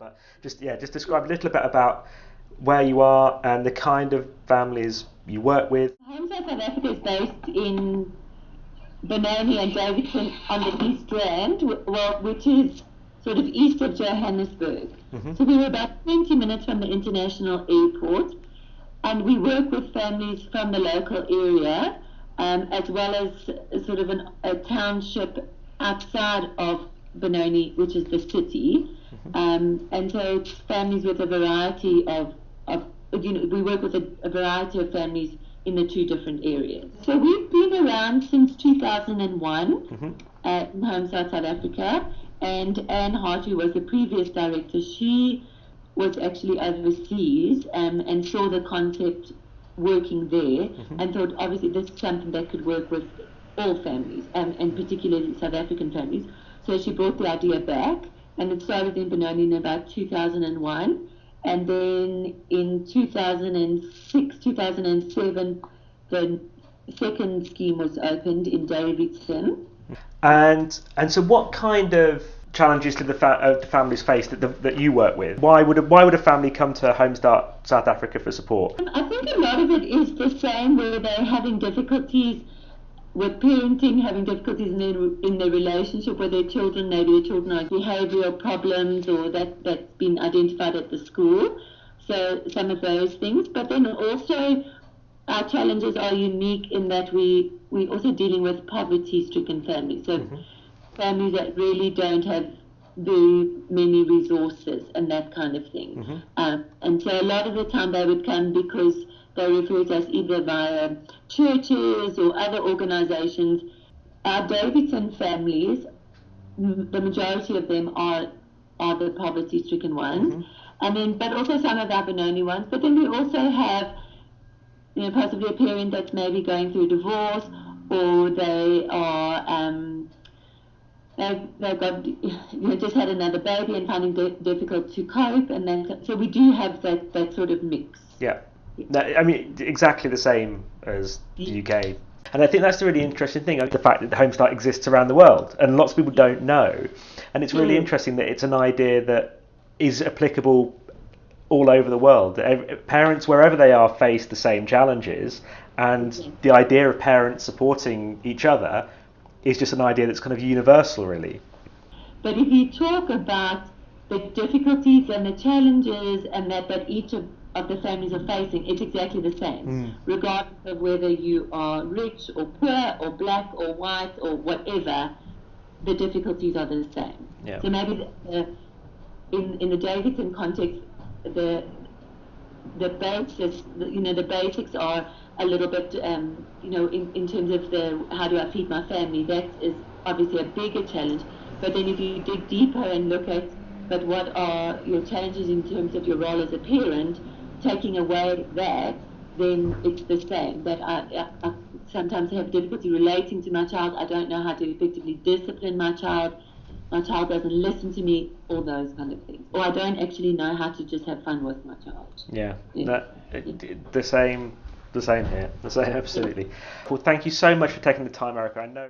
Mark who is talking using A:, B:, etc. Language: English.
A: But just describe a little bit about where you are and the kind of families you work with.
B: Homesite South Africa is based in Benoni and Davidson on the East Rand, which is sort of east of Johannesburg. So we were about 20 minutes from the international airport, and we work with families from the local area, as well as sort of a township outside of Benoni, which is the city. And so it's families with a variety of we work with a variety of families in the two different areas. So we've been around since 2001 in Homesite South Africa, and Anne Hartley was the previous director. She was actually overseas and saw the concept working there and thought obviously this is something that could work with all families and particularly South African families. So she brought the idea back, and it started in Benoni in about 2001. And then in 2006, 2007, the second scheme was opened in Davidson.
A: And so, what kind of challenges did the families face that you work with? Why would a family come to Homestart South Africa for support?
B: I think a lot of it is the same, where they're having difficulties with parenting, having difficulties in their relationship with their children. Maybe the children have behavioural problems, or that's been identified at the school. So some of those things. But then also our challenges are unique in that we're also dealing with poverty-stricken families. So families that really don't have very many resources and that kind of thing. And so a lot of the time they would come because they refer to us either via churches or other organizations. Our Davidson families, the majority of them are the poverty-stricken ones, and then but also some of our Benoni ones. But then we also have, possibly a parent that's maybe going through divorce, or they are they've got just had another baby and finding difficult to cope, and then so we do have that sort of mix.
A: Yeah. No, I mean, exactly the same as the UK. And I think that's the really interesting thing, the fact that the Homestart exists around the world, and lots of people don't know. And it's really interesting that it's an idea that is applicable all over the world. Parents, wherever they are, face the same challenges, and the idea of parents supporting each other is just an idea that's kind of universal, really.
B: But if you talk about the difficulties and the challenges and that each of the families are facing, it's exactly the same, regardless of whether you are rich or poor or black or white or whatever. The difficulties are the same.
A: Yeah.
B: So maybe in the Davidson context, the basis, the basics are a little bit, in terms of the how do I feed my family. That is obviously a bigger challenge. But then if you dig deeper and look at, but what are your challenges in terms of your role as a parent, taking away that, then it's the same. That I sometimes have difficulty relating to my child. I don't know how to effectively discipline my child. My child doesn't listen to me, all those kind of things. Or I don't actually know how to just have fun with my child.
A: Yeah. The same here. The same, absolutely. Well, thank you so much for taking the time, Erica. I know